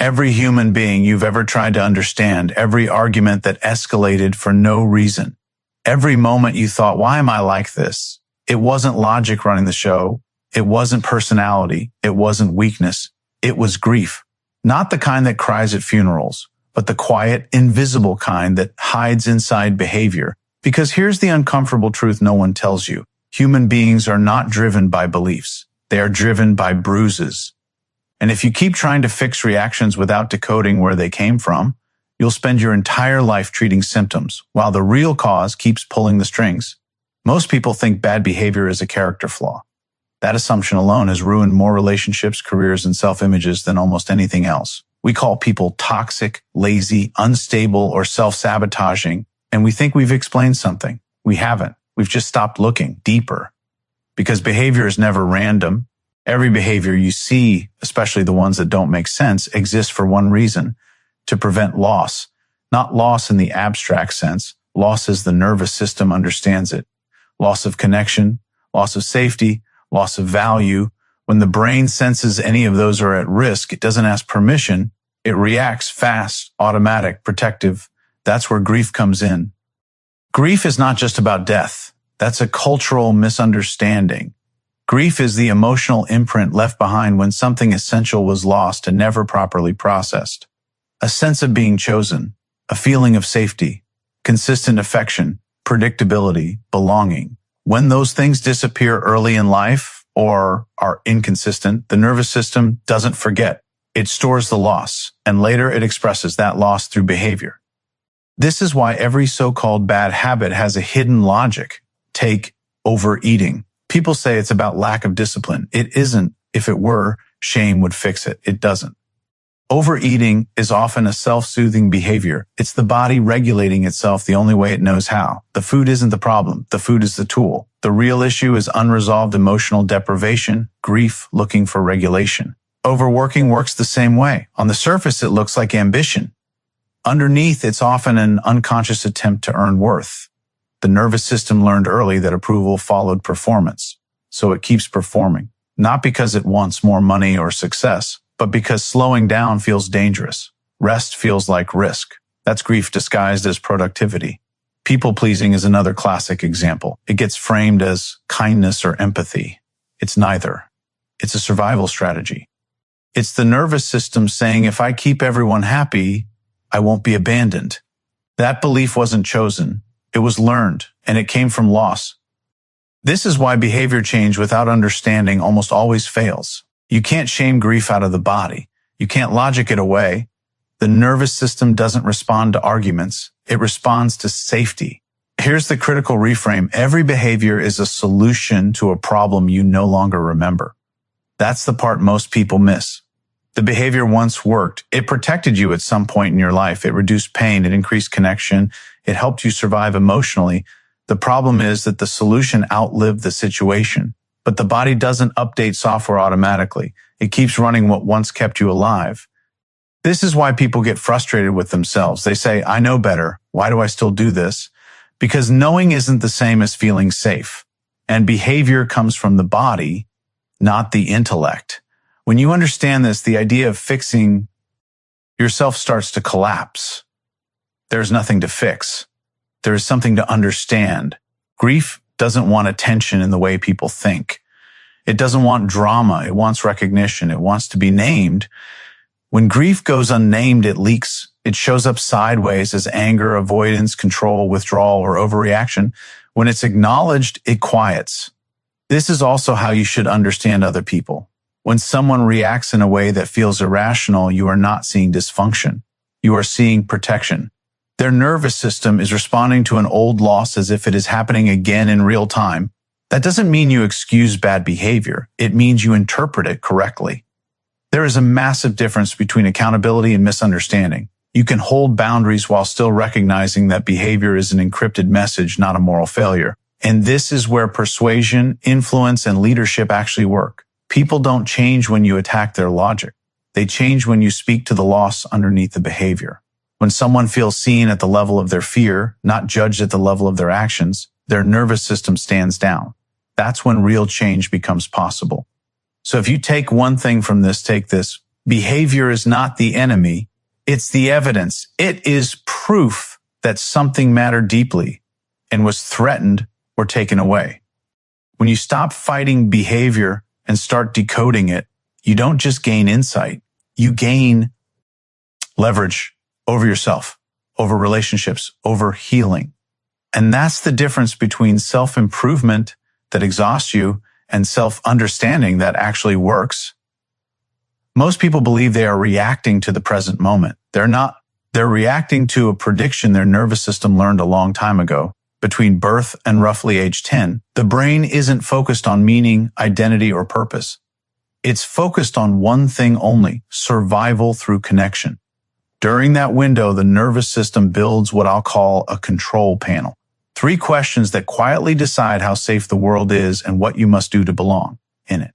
Every human being you've ever tried to understand, every argument that escalated for no reason, every moment you thought, why am I like this? It wasn't logic running the show. It wasn't personality. It wasn't weakness. It was grief. Not the kind that cries at funerals, but the quiet, invisible kind that hides inside behavior. Because here's the uncomfortable truth no one tells you. Human beings are not driven by beliefs. They are driven by bruises. And if you keep trying to fix reactions without decoding where they came from, you'll spend your entire life treating symptoms, while the real cause keeps pulling the strings. Most people think bad behavior is a character flaw. That assumption alone has ruined more relationships, careers, and self-images than almost anything else. We call people toxic, lazy, unstable, or self-sabotaging, and we think we've explained something. We haven't. We've just stopped looking deeper. Because behavior is never random. Every behavior you see, especially the ones that don't make sense, exists for one reason: to prevent loss. Not loss in the abstract sense. Loss as the nervous system understands it. Loss of connection, loss of safety, loss of value. When the brain senses any of those are at risk, it doesn't ask permission. It reacts fast, automatic, protective. That's where grief comes in. Grief is not just about death. That's a cultural misunderstanding. Grief is the emotional imprint left behind when something essential was lost and never properly processed. A sense of being chosen, a feeling of safety, consistent affection, predictability, belonging. When those things disappear early in life or are inconsistent, the nervous system doesn't forget. It stores the loss, and later it expresses that loss through behavior. This is why every so-called bad habit has a hidden logic. Take overeating. People say it's about lack of discipline. It isn't. If it were, shame would fix it. It doesn't. Overeating is often a self-soothing behavior. It's the body regulating itself the only way it knows how. The food isn't the problem. The food is the tool. The real issue is unresolved emotional deprivation, grief looking for regulation. Overworking works the same way. On the surface, it looks like ambition. Underneath, it's often an unconscious attempt to earn worth. The nervous system learned early that approval followed performance, so it keeps performing. Not because it wants more money or success, but because slowing down feels dangerous. Rest feels like risk. That's grief disguised as productivity. People-pleasing is another classic example. It gets framed as kindness or empathy. It's neither. It's a survival strategy. It's the nervous system saying, if I keep everyone happy, I won't be abandoned. That belief wasn't chosen. It was learned, and it came from loss. This is why behavior change without understanding almost always fails. You can't shame grief out of the body. You can't logic it away. The nervous system doesn't respond to arguments. It responds to safety. Here's the critical reframe. Every behavior is a solution to a problem you no longer remember. That's the part most people miss. The behavior once worked. It protected you at some point in your life. It reduced pain. It increased connection. It helped you survive emotionally. The problem is that the solution outlived the situation. But the body doesn't update software automatically. It keeps running what once kept you alive. This is why people get frustrated with themselves. They say, I know better. Why do I still do this? Because knowing isn't the same as feeling safe. And behavior comes from the body, not the intellect. When you understand this, the idea of fixing yourself starts to collapse. There's nothing to fix. There is something to understand. Grief doesn't want attention in the way people think. It doesn't want drama. It wants recognition. It wants to be named. When grief goes unnamed, it leaks. It shows up sideways as anger, avoidance, control, withdrawal, or overreaction. When it's acknowledged, it quiets. This is also how you should understand other people. When someone reacts in a way that feels irrational, you are not seeing dysfunction. You are seeing protection. Their nervous system is responding to an old loss as if it is happening again in real time. That doesn't mean you excuse bad behavior. It means you interpret it correctly. There is a massive difference between accountability and misunderstanding. You can hold boundaries while still recognizing that behavior is an encrypted message, not a moral failure. And this is where persuasion, influence, and leadership actually work. People don't change when you attack their logic. They change when you speak to the loss underneath the behavior. When someone feels seen at the level of their fear, not judged at the level of their actions, their nervous system stands down. That's when real change becomes possible. So if you take one thing from this, take this. Behavior is not the enemy. It's the evidence. It is proof that something mattered deeply and was threatened or taken away. When you stop fighting behavior and start decoding it, you don't just gain insight, you gain leverage over yourself, over relationships, over healing. And that's the difference between self-improvement that exhausts you and self-understanding that actually works. Most people believe they are reacting to the present moment. They're not. They're reacting to a prediction their nervous system learned a long time ago. Between birth and roughly age 10, the brain isn't focused on meaning, identity, or purpose. It's focused on one thing only: survival through connection. During that window, the nervous system builds what I'll call a control panel. 3 questions that quietly decide how safe the world is and what you must do to belong in it.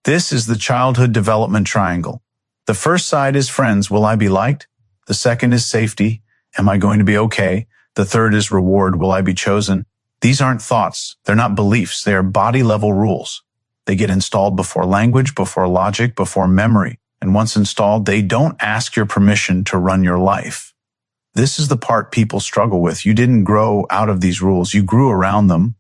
This is the childhood development triangle. The first side is friends. Will I be liked? The second is safety. Am I going to be okay? The third is reward. Will I be chosen? These aren't thoughts. They're not beliefs. They are body level rules. They get installed before language, before logic, before memory. And once installed, they don't ask your permission to run your life. This is the part people struggle with. You didn't grow out of these rules. You grew around them.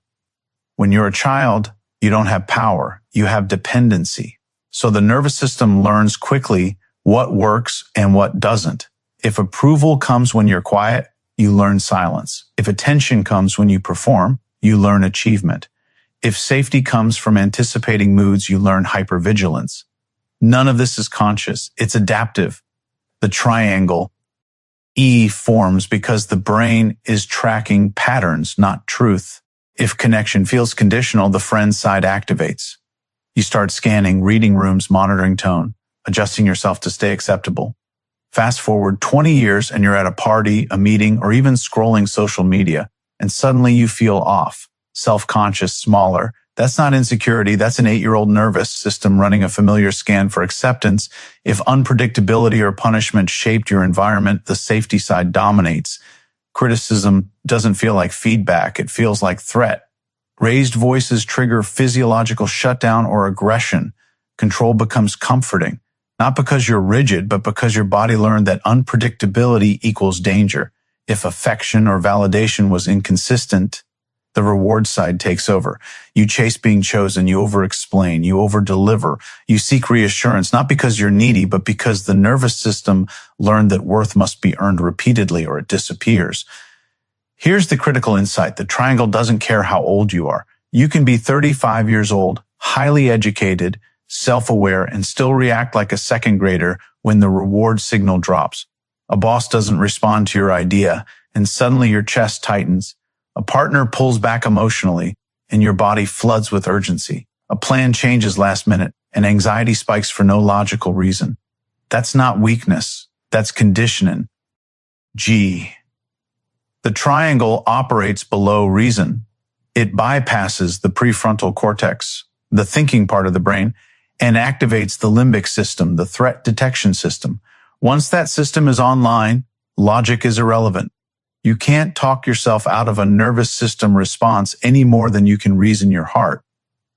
When you're a child, you don't have power. You have dependency. So the nervous system learns quickly what works and what doesn't. If approval comes when you're quiet, you learn silence. If attention comes when you perform, you learn achievement. If safety comes from anticipating moods, you learn hypervigilance. None of this is conscious. It's adaptive. The triangle E forms because the brain is tracking patterns, not truth. If connection feels conditional, the friend side activates. You start scanning reading rooms, monitoring tone, adjusting yourself to stay acceptable. Fast forward 20 years and you're at a party, a meeting, or even scrolling social media, and suddenly you feel off, self-conscious, smaller. That's not insecurity. That's an 8-year-old nervous system running a familiar scan for acceptance. If unpredictability or punishment shaped your environment, the safety side dominates. Criticism doesn't feel like feedback. It feels like threat. Raised voices trigger physiological shutdown or aggression. Control becomes comforting, not because you're rigid, but because your body learned that unpredictability equals danger. If affection or validation was inconsistent, the reward side takes over. You chase being chosen, you over-explain, you over-deliver, you seek reassurance, not because you're needy, but because the nervous system learned that worth must be earned repeatedly or it disappears. Here's the critical insight. The triangle doesn't care how old you are. You can be 35 years old, highly educated, self-aware, and still react like a second grader when the reward signal drops. A boss doesn't respond to your idea, and suddenly your chest tightens. A partner pulls back emotionally, and your body floods with urgency. A plan changes last minute, and anxiety spikes for no logical reason. That's not weakness. That's conditioning. G. The triangle operates below reason. It bypasses the prefrontal cortex, the thinking part of the brain, and activates the limbic system, the threat detection system. Once that system is online, logic is irrelevant. You can't talk yourself out of a nervous system response any more than you can reason your heart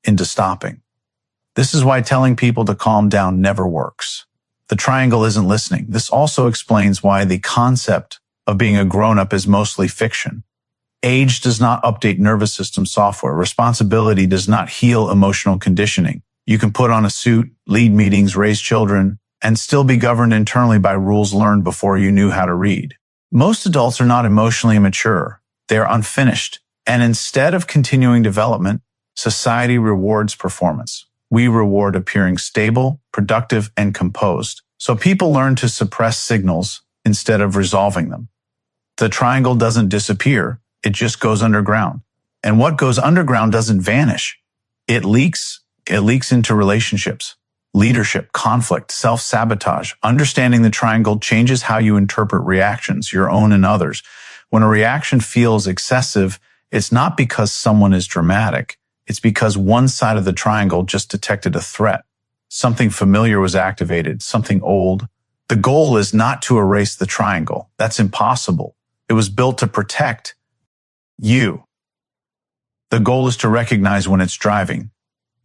into stopping. This is why telling people to calm down never works. The triangle isn't listening. This also explains why the concept of being a grown-up is mostly fiction. Age does not update nervous system software. Responsibility does not heal emotional conditioning. You can put on a suit, lead meetings, raise children, and still be governed internally by rules learned before you knew how to read. Most adults are not emotionally immature. They are unfinished. And instead of continuing development, society rewards performance. We reward appearing stable, productive, and composed. So people learn to suppress signals instead of resolving them. The triangle doesn't disappear. It just goes underground. And what goes underground doesn't vanish. It leaks into relationships, leadership, conflict, self-sabotage. Understanding the triangle changes how you interpret reactions, your own and others. When a reaction feels excessive, it's not because someone is dramatic. It's because one side of the triangle just detected a threat. Something familiar was activated, something old. The goal is not to erase the triangle. That's impossible. It was built to protect you. The goal is to recognize when it's driving,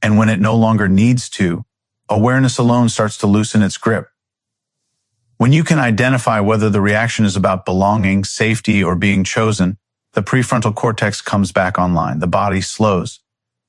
and when it no longer needs to, awareness alone starts to loosen its grip. When you can identify whether the reaction is about belonging, safety, or being chosen, the prefrontal cortex comes back online. The body slows.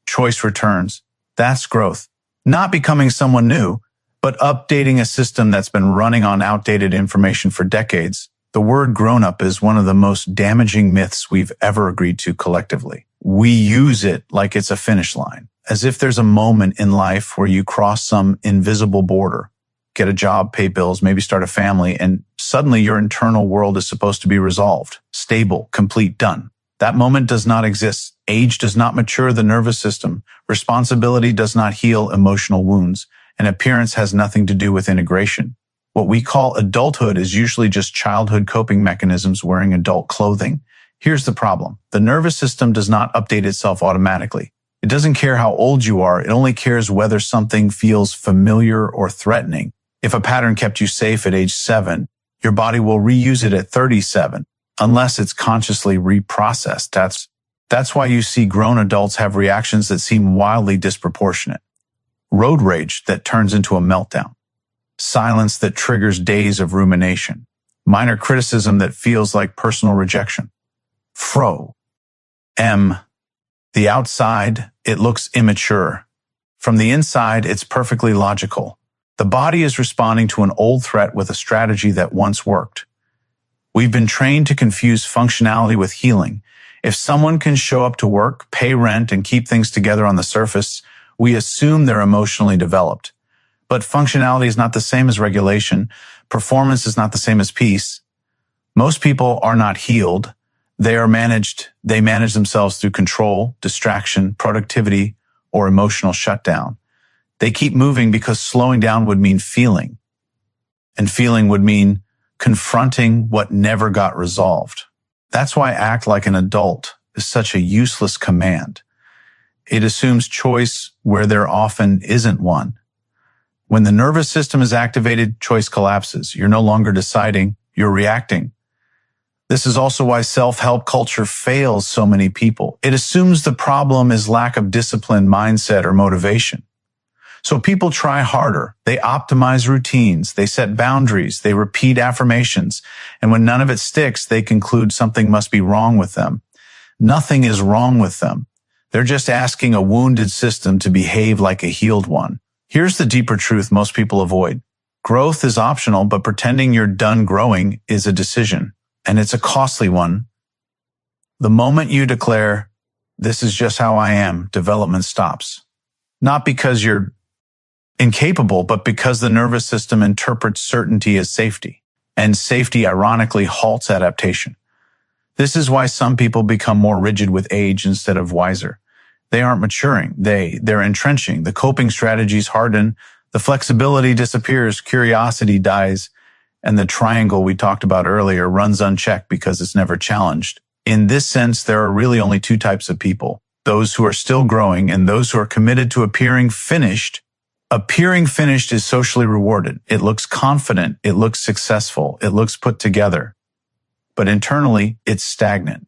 Choice returns. That's growth. Not becoming someone new, but updating a system that's been running on outdated information for decades. The word grown-up is one of the most damaging myths we've ever agreed to collectively. We use it like it's a finish line, as if there's a moment in life where you cross some invisible border, get a job, pay bills, maybe start a family, and suddenly your internal world is supposed to be resolved, stable, complete, done. That moment does not exist. Age does not mature the nervous system. Responsibility does not heal emotional wounds. And appearance has nothing to do with integration. What we call adulthood is usually just childhood coping mechanisms wearing adult clothing. Here's the problem. The nervous system does not update itself automatically. It doesn't care how old you are. It only cares whether something feels familiar or threatening. If a pattern kept you safe at age 7, your body will reuse it at 37, unless it's consciously reprocessed. That's why you see grown adults have reactions that seem wildly disproportionate. Road rage that turns into a meltdown. Silence that triggers days of rumination. Minor criticism that feels like personal rejection. The outside, it looks immature. From the inside, it's perfectly logical. The body is responding to an old threat with a strategy that once worked. We've been trained to confuse functionality with healing. If someone can show up to work, pay rent, and keep things together on the surface, we assume they're emotionally developed. But functionality is not the same as regulation. Performance is not the same as peace. Most people are not healed. They manage themselves through control, distraction, productivity, or emotional shutdown. They keep moving because slowing down would mean feeling. And feeling would mean confronting what never got resolved. That's why act like an adult is such a useless command. It assumes choice where there often isn't one. When the nervous system is activated, choice collapses. You're no longer deciding, you're reacting. This is also why self-help culture fails so many people. It assumes the problem is lack of discipline, mindset, or motivation. So people try harder. They optimize routines. They set boundaries. They repeat affirmations. And when none of it sticks, they conclude something must be wrong with them. Nothing is wrong with them. They're just asking a wounded system to behave like a healed one. Here's the deeper truth most people avoid. Growth is optional, but pretending you're done growing is a decision, and it's a costly one. The moment you declare, "This is just how I am," development stops. Not because you're incapable, but because the nervous system interprets certainty as safety, and safety ironically halts adaptation. This is why some people become more rigid with age instead of wiser. They aren't maturing. They're entrenching. The coping strategies harden. The flexibility disappears. Curiosity dies. And the triangle we talked about earlier runs unchecked because it's never challenged. In this sense, there are really only two types of people: those who are still growing and those who are committed to appearing finished. Appearing finished is socially rewarded. It looks confident. It looks successful. It looks put together. But internally, it's stagnant.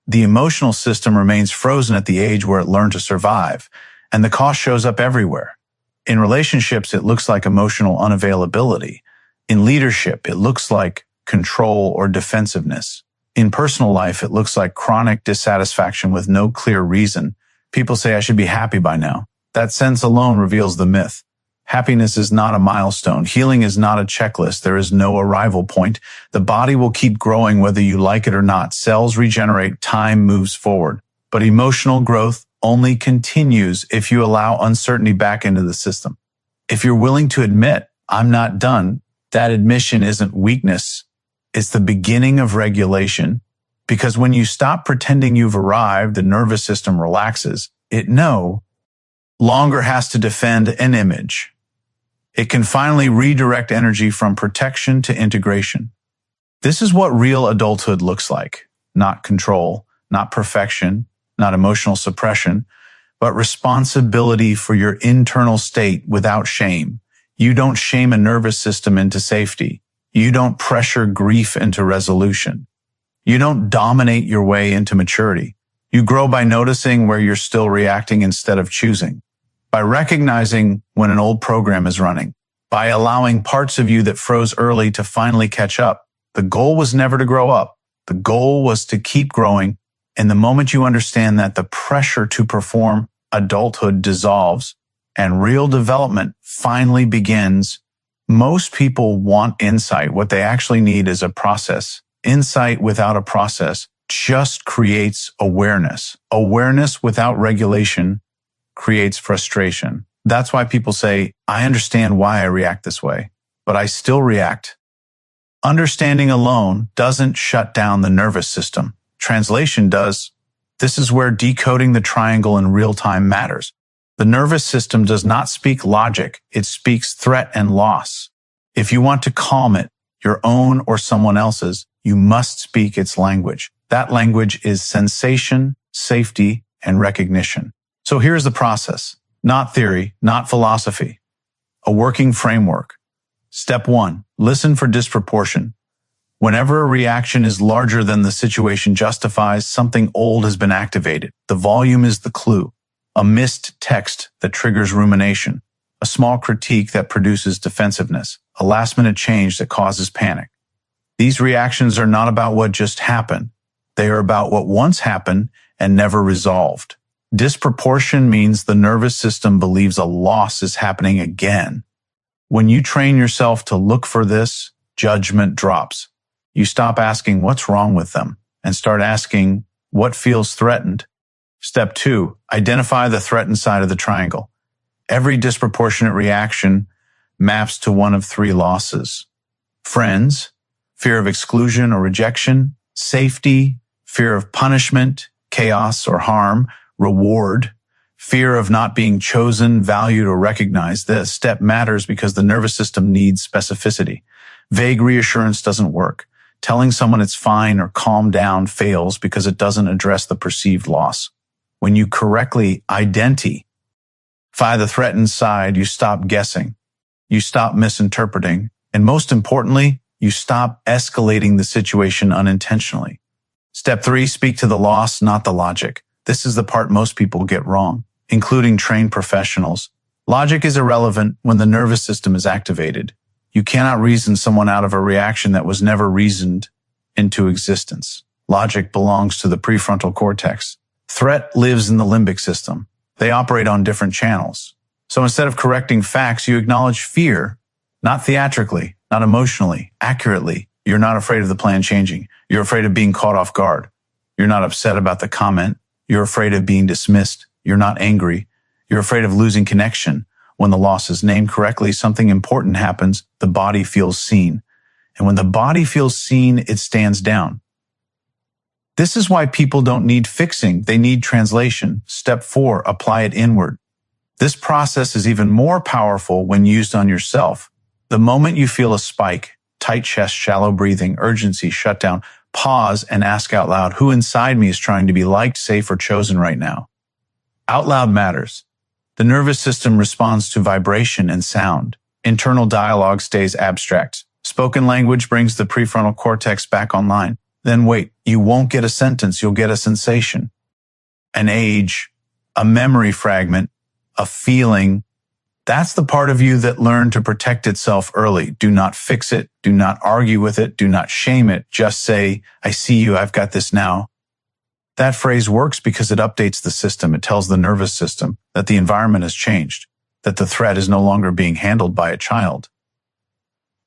The emotional system remains frozen at the age where it learned to survive, and the cost shows up everywhere. In relationships, it looks like emotional unavailability. In leadership, it looks like control or defensiveness. In personal life, it looks like chronic dissatisfaction with no clear reason. People say, "I should be happy by now." That sense alone reveals the myth. Happiness is not a milestone. Healing is not a checklist. There is no arrival point. The body will keep growing whether you like it or not. Cells regenerate. Time moves forward. But emotional growth only continues if you allow uncertainty back into the system. If you're willing to admit, "I'm not done," that admission isn't weakness. It's the beginning of regulation. Because when you stop pretending you've arrived, the nervous system relaxes. It no longer has to defend an image. It can finally redirect energy from protection to integration. This is what real adulthood looks like. Not control, not perfection, not emotional suppression, but responsibility for your internal state without shame. You don't shame a nervous system into safety. You don't pressure grief into resolution. You don't dominate your way into maturity. You grow by noticing where you're still reacting instead of choosing. By recognizing when an old program is running. by allowing parts of you that froze early to finally catch up. The goal was never to grow up. The goal was to keep growing. And the moment you understand that, the pressure to perform adulthood dissolves and real development finally begins. Most people want insight. What they actually need is a process. Insight without a process just creates awareness. Awareness without regulation creates frustration. That's why people say, I understand why I react this way, but I still react. Understanding alone doesn't shut down the nervous system. Translation does. This is where decoding the triangle in real time matters. The nervous system does not speak logic. It speaks threat and loss. If you want to calm it, your own or someone else's, you must speak its language. That language is sensation, safety, and recognition. So here's the process. Not theory, not philosophy. A working framework. Step 1, listen for disproportion. Whenever a reaction is larger than the situation justifies, something old has been activated. The volume is the clue. A missed text that triggers rumination. A small critique that produces defensiveness. A last-minute change that causes panic. These reactions are not about what just happened. They are about what once happened and never resolved. Disproportion means the nervous system believes a loss is happening again. When you train yourself to look for this, judgment drops. You stop asking what's wrong with them and start asking what feels threatened. Step 2, identify the threatened side of the triangle. Every disproportionate reaction maps to one of 3 losses. Friends, fear of exclusion or rejection, safety, fear of punishment, chaos or harm, reward, fear of not being chosen, valued, or recognized. This step matters because the nervous system needs specificity. Vague reassurance doesn't work. Telling someone it's fine or calm down fails because it doesn't address the perceived loss. When you correctly identify the threatened side, you stop guessing, you stop misinterpreting, and most importantly, you stop escalating the situation unintentionally. Step 3, speak to the loss, not the logic. This is the part most people get wrong, including trained professionals. Logic is irrelevant when the nervous system is activated. You cannot reason someone out of a reaction that was never reasoned into existence. Logic belongs to the prefrontal cortex. Threat lives in the limbic system. They operate on different channels. So instead of correcting facts, you acknowledge fear, not theatrically, not emotionally, accurately. You're not afraid of the plan changing. You're afraid of being caught off guard. You're not upset about the comment. You're afraid of being dismissed. You're not angry. You're afraid of losing connection. When the loss is named correctly, something important happens. The body feels seen. And when the body feels seen, it stands down. This is why people don't need fixing. They need translation. Step 4, apply it inward. This process is even more powerful when used on yourself. The moment you feel a spike, tight chest, shallow breathing, urgency, shutdown, pause and ask out loud, who inside me is trying to be liked, safe, or chosen right now? Out loud matters. The nervous system responds to vibration and sound. Internal dialogue stays abstract. Spoken language brings the prefrontal cortex back online. Then wait, you won't get a sentence, you'll get a sensation, an age, a memory fragment, a feeling. That's the part of you that learned to protect itself early. Do not fix it. Do not argue with it. Do not shame it. Just say, I see you. I've got this now. That phrase works because it updates the system. It tells the nervous system that the environment has changed, that the threat is no longer being handled by a child.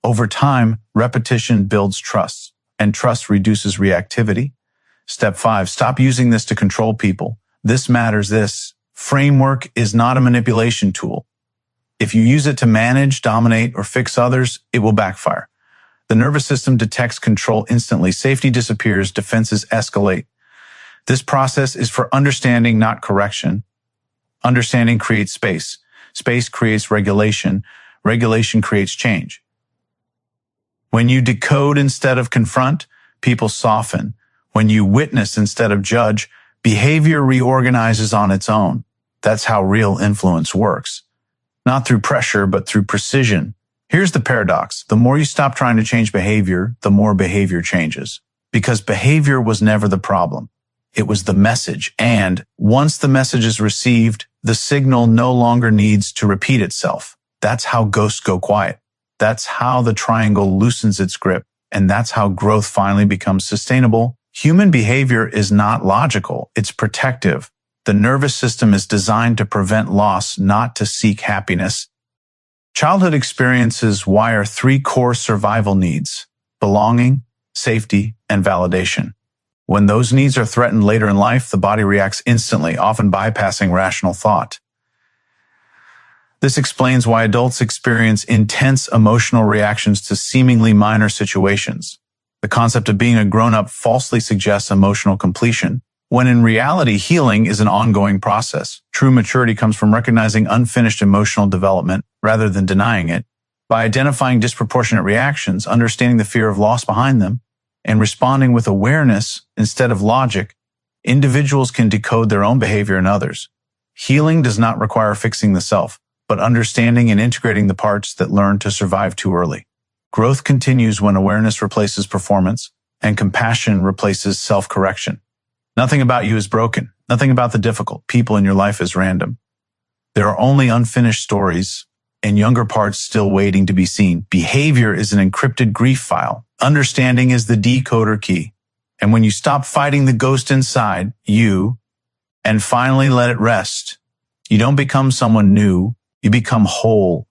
Over time, repetition builds trust, and trust reduces reactivity. Step 5, stop using this to control people. This matters. This framework is not a manipulation tool. If you use it to manage, dominate, or fix others, it will backfire. The nervous system detects control instantly. Safety disappears. Defenses escalate. This process is for understanding, not correction. Understanding creates space. Space creates regulation. Regulation creates change. When you decode instead of confront, people soften. When you witness instead of judge, behavior reorganizes on its own. That's how real influence works. Not through pressure, but through precision. Here's the paradox. The more you stop trying to change behavior, the more behavior changes. Because behavior was never the problem. It was the message. And once the message is received, the signal no longer needs to repeat itself. That's how ghosts go quiet. That's how the triangle loosens its grip, and that's how growth finally becomes sustainable. Human behavior is not logical, it's protective. The nervous system is designed to prevent loss, not to seek happiness. Childhood experiences wire three core survival needs: belonging, safety, and validation. When those needs are threatened later in life, the body reacts instantly, often bypassing rational thought. This explains why adults experience intense emotional reactions to seemingly minor situations. The concept of being a grown-up falsely suggests emotional completion, when in reality, healing is an ongoing process. True maturity comes from recognizing unfinished emotional development rather than denying it. By identifying disproportionate reactions, understanding the fear of loss behind them, and responding with awareness instead of logic, individuals can decode their own behavior in others. Healing does not require fixing the self, but understanding and integrating the parts that learn to survive too early. Growth continues when awareness replaces performance and compassion replaces self-correction. Nothing about you is broken. Nothing about the difficult people in your life is random. There are only unfinished stories and younger parts still waiting to be seen. Behavior is an encrypted grief file. Understanding is the decoder key. And when you stop fighting the ghost inside you and finally let it rest, you don't become someone new. You become whole.